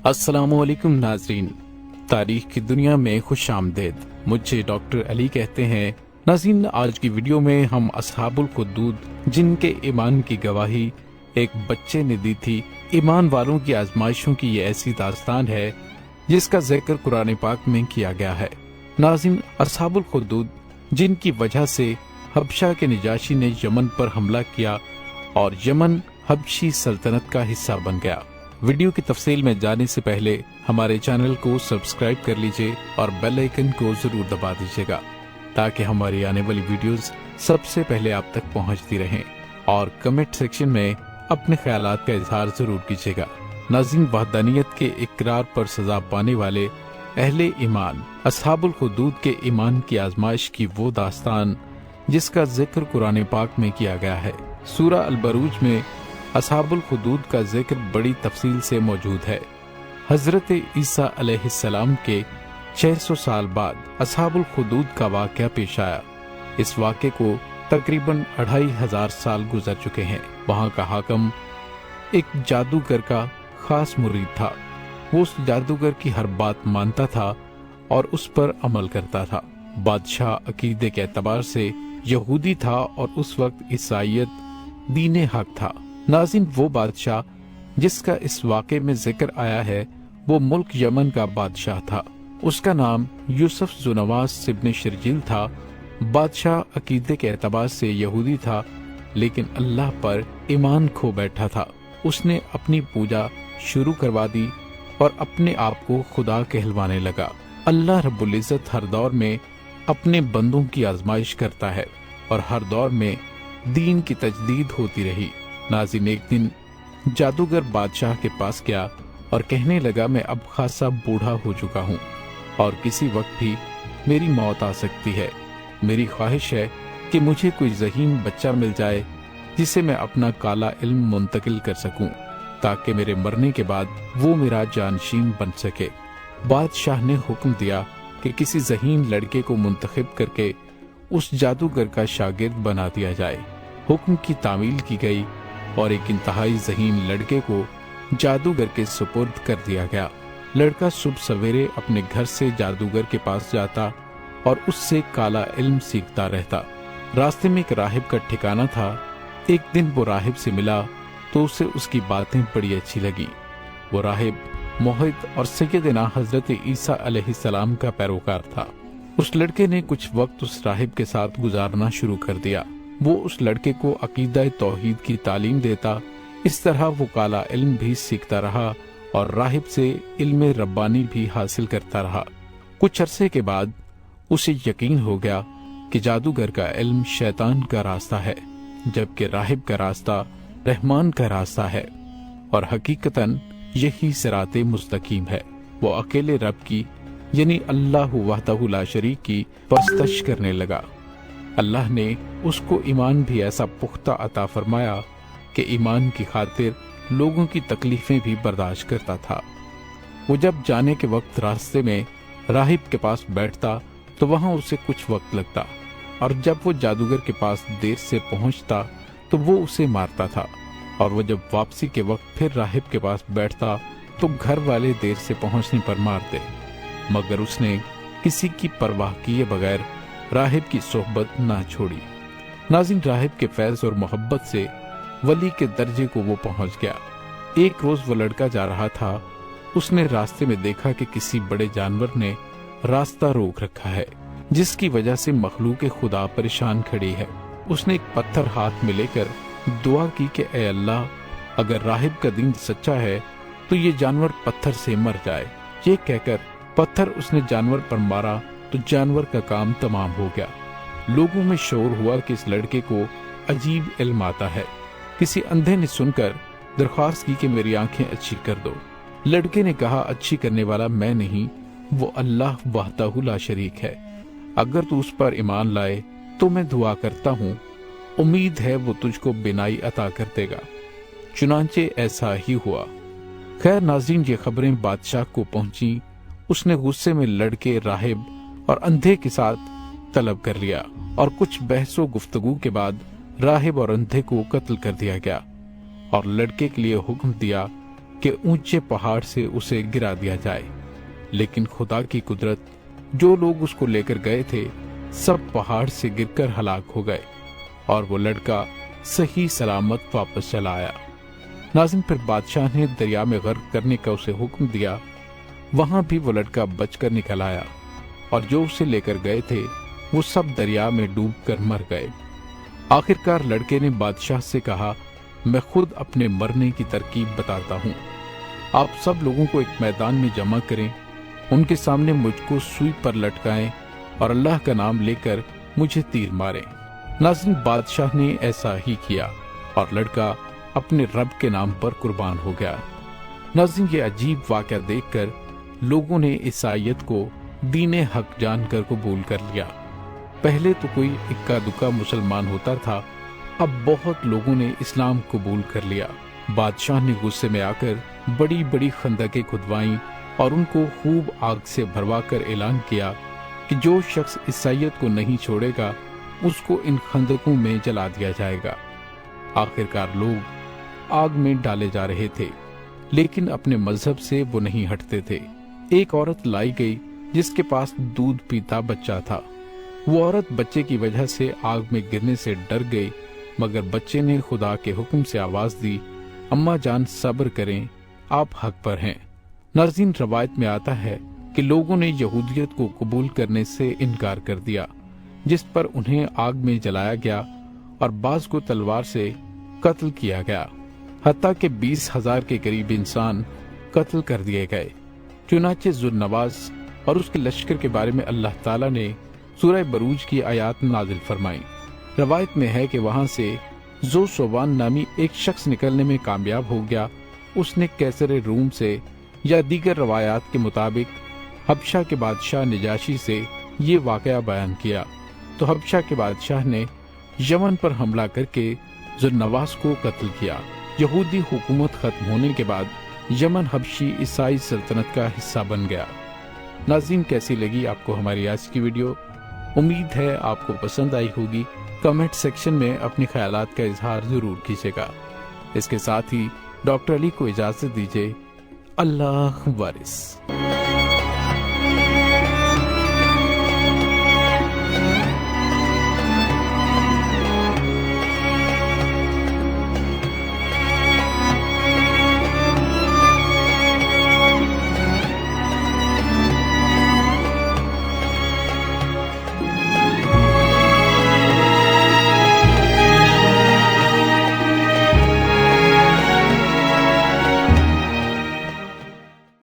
السلام علیکم ناظرین، تاریخ کی دنیا میں خوش آمدید۔ مجھے ڈاکٹر علی کہتے ہیں۔ ناظرین، آج کی ویڈیو میں ہم اصحاب الخدود جن کے ایمان کی گواہی ایک بچے نے دی تھی، ایمان والوں کی آزمائشوں کی یہ ایسی داستان ہے جس کا ذکر قرآن پاک میں کیا گیا ہے۔ ناظرین، اصحاب الخدود جن کی وجہ سے حبشہ کے نجاشی نے یمن پر حملہ کیا اور یمن حبشی سلطنت کا حصہ بن گیا۔ ویڈیو کی تفصیل میں جانے سے پہلے ہمارے چینل کو سبسکرائب کر لیجئے اور بیل آئیکن کو ضرور دبا دیجئے گا تاکہ ہماری آنے والی ویڈیوز سب سے پہلے آپ تک پہنچتی رہیں، اور کمنٹ سیکشن میں اپنے خیالات کا اظہار ضرور کیجئے گا۔ ناظرین، وحدانیت کے اقرار پر سزا پانے والے اہل ایمان اصحاب الخدود کے ایمان کی آزمائش کی وہ داستان جس کا ذکر قرآن پاک میں کیا گیا ہے۔ سورہ البروج میں اصحاب الخدود کا ذکر بڑی تفصیل سے موجود ہے۔ حضرت عیسیٰ علیہ السلام کے 600 سال بعد اصحاب الخدود کا واقعہ پیش آیا۔ اس واقعے کو تقریباً 2500 سال گزر چکے ہیں۔ وہاں کا حاکم ایک جادوگر کا خاص مرید تھا۔ وہ اس جادوگر کی ہر بات مانتا تھا اور اس پر عمل کرتا تھا۔ بادشاہ عقیدے کے اعتبار سے یہودی تھا اور اس وقت عیسائیت دین حق تھا۔ ناظرین، وہ بادشاہ جس کا اس واقعے میں ذکر آیا ہے وہ ملک یمن کا بادشاہ تھا۔ اس کا نام یوسف ذونواس ابن شرجیل تھا۔ بادشاہ عقیدے کے اعتبار سے یہودی تھا لیکن اللہ پر ایمان کھو بیٹھا تھا۔ اس نے اپنی پوجا شروع کروا دی اور اپنے آپ کو خدا کہلوانے لگا۔ اللہ رب العزت ہر دور میں اپنے بندوں کی آزمائش کرتا ہے اور ہر دور میں دین کی تجدید ہوتی رہی۔ ناظرین، ایک دن جادوگر بادشاہ کے پاس گیا اور کہنے لگا، میں اب خاصا بوڑھا ہو چکا ہوں اور کسی وقت بھی میری موت آ سکتی ہے۔ میری خواہش ہے کہ مجھے کوئی ذہین بچہ مل جائے جسے میں اپنا کالا علم منتقل کر سکوں تاکہ میرے مرنے کے بعد وہ میرا جانشین بن سکے۔ بادشاہ نے حکم دیا کہ کسی ذہین لڑکے کو منتخب کر کے اس جادوگر کا شاگرد بنا دیا جائے۔ حکم کی تعمیل کی گئی اور ایک انتہائی ذہین لڑکے کو جادوگر کے سپرد کر دیا گیا۔ لڑکا صبح سویرے اپنے گھر سے جادوگر کے پاس جاتا اور اس سے کالا علم سیکھتا رہتا۔ راستے میں ایک راہب کا ٹھکانہ تھا۔ ایک دن وہ راہب سے ملا تو اسے اس کی باتیں بڑی اچھی لگی۔ وہ راہب موحد اور سیدنا حضرت عیسیٰ علیہ السلام کا پیروکار تھا۔ اس لڑکے نے کچھ وقت اس راہب کے ساتھ گزارنا شروع کر دیا۔ وہ اس لڑکے کو عقیدہ توحید کی تعلیم دیتا۔ اس طرح وہ کالا علم بھی سیکھتا رہا اور راہب سے علم ربانی بھی حاصل کرتا رہا۔ کچھ عرصے کے بعد اسے یقین ہو گیا کہ جادوگر کا علم شیطان کا راستہ ہے جبکہ راہب کا راستہ رحمان کا راستہ ہے، اور حقیقتاً یہی صراط مستقیم ہے۔ وہ اکیلے رب کی یعنی اللہ وحدہ لا شریک کی پرستش کرنے لگا۔ اللہ نے اس کو ایمان بھی ایسا پختہ عطا فرمایا کہ ایمان کی خاطر لوگوں کی تکلیفیں بھی برداشت کرتا تھا۔ وہ جب جانے کے وقت راستے میں راہب کے پاس بیٹھتا تو وہاں اسے کچھ وقت لگتا، اور جب وہ جادوگر کے پاس دیر سے پہنچتا تو وہ اسے مارتا تھا، اور وہ جب واپسی کے وقت پھر راہب کے پاس بیٹھتا تو گھر والے دیر سے پہنچنے پر مارتے، مگر اس نے کسی کی پرواہ کیے بغیر راہب کی صحبت نہ چھوڑی۔ ناظرین، راہب کے فیض اور محبت سے ولی کے درجے کو وہ پہنچ گیا۔ ایک روز وہ لڑکا جا رہا تھا۔ اس نے راستے میں دیکھا کہ کسی بڑے جانور نے راستہ روک رکھا ہے جس کی وجہ سے مخلوق خدا پریشان کھڑی ہے۔ اس نے ایک پتھر ہاتھ میں لے کر دعا کی کہ اے اللہ، اگر راہب کا دین سچا ہے تو یہ جانور پتھر سے مر جائے۔ یہ کہہ کر پتھر اس نے جانور پر مارا تو جانور کا کام تمام ہو گیا۔ لوگوں میں شعور ہوا کہ اس لڑکے کو عجیب علم آتا ہے۔ کسی اندھے نے سن کر درخواست کی کہ میری آنکھیں اچھی کر دو۔ لڑکے نے کہا، اچھی کرنے والا میں نہیں، وہ اللہ وحدہ لا شریک ہے۔ اگر تو اس پر ایمان لائے تو میں دعا کرتا ہوں، امید ہے وہ تجھ کو بینائی عطا کر دے گا۔ چنانچہ ایسا ہی ہوا۔ خیر ناظرین، یہ خبریں بادشاہ کو پہنچی۔ اس نے غصے میں لڑکے، راہب اور اندھے کے ساتھ طلب کر لیا، اور کچھ بحث و گفتگو کے بعد راہب اور اندھے کو قتل کر دیا گیا، اور لڑکے کے لیے حکم دیا کہ اونچے پہاڑ سے اسے گرا دیا جائے، لیکن خدا کی قدرت، جو لوگ اس کو لے کر گئے تھے سب پہاڑ سے گر کر ہلاک ہو گئے اور وہ لڑکا صحیح سلامت واپس چلا آیا۔ ناظرین، پھر بادشاہ نے دریا میں غرق کرنے کا اسے حکم دیا، وہاں بھی وہ لڑکا بچ کر نکل آیا اور جو اسے لے کر گئے تھے وہ سب دریا میں ڈوب کر مر گئے۔ آخرکار لڑکے نے بادشاہ سے کہا، میں خود اپنے مرنے کی ترکیب بتاتا ہوں، آپ سب لوگوں کو ایک میدان میں جمع کریں، ان کے سامنے مجھ کو سوئی پر لٹکائیں اور اللہ کا نام لے کر مجھے تیر ماریں۔ ناظرین، بادشاہ نے ایسا ہی کیا اور لڑکا اپنے رب کے نام پر قربان ہو گیا۔ ناظرین، یہ عجیب واقعہ دیکھ کر لوگوں نے عیسائیت کو دین حق جان کر قبول کر لیا۔ پہلے تو کوئی اکا دکا مسلمان ہوتا تھا، اب بہت لوگوں نے اسلام قبول کر لیا۔ بادشاہ نے غصے میں آ کر بڑی بڑی خندقیں کھدوائیں اور ان کو خوب آگ سے بھروا کر اعلان کیا کہ جو شخص عیسائیت کو نہیں چھوڑے گا اس کو ان خندقوں میں جلا دیا جائے گا۔ آخرکار لوگ آگ میں ڈالے جا رہے تھے، لیکن اپنے مذہب سے وہ نہیں ہٹتے تھے۔ ایک عورت لائی گئی جس کے پاس دودھ پیتا بچہ تھا۔ وہ عورت بچے کی وجہ سے آگ میں گرنے سے ڈر گئی، مگر بچے نے خدا کے حکم سے آواز دی، اماں جان صبر کریں، آپ حق پر ہیں۔ ناظرین، روایت میں آتا ہے کہ لوگوں نے یہودیت کو قبول کرنے سے انکار کر دیا، جس پر انہیں آگ میں جلایا گیا اور بعض کو تلوار سے قتل کیا گیا، حتیٰ کہ 20,000 کے قریب انسان قتل کر دیے گئے۔ چنانچہ ذوالنواس اور اس کے لشکر کے بارے میں اللہ تعالیٰ نے سورہ بروج کی آیات نازل فرمائیں۔ روایت میں ہے کہ وہاں سے ذو صوان نامی ایک شخص نکلنے میں کامیاب ہو گیا۔ اس نے کیسر روم سے یا دیگر روایات کے مطابق حبشہ کے بادشاہ نجاشی سے یہ واقعہ بیان کیا، تو حبشہ کے بادشاہ نے یمن پر حملہ کر کے ذوالنواس کو قتل کیا۔ یہودی حکومت ختم ہونے کے بعد یمن حبشی عیسائی سلطنت کا حصہ بن گیا۔ ناظرین، کیسی لگی آپ کو ہماری آج کی ویڈیو؟ امید ہے آپ کو پسند آئی ہوگی۔ کمنٹ سیکشن میں اپنے خیالات کا اظہار ضرور کیجیے گا۔ اس کے ساتھ ہی ڈاکٹر علی کو اجازت دیجیے۔ اللہ وارث۔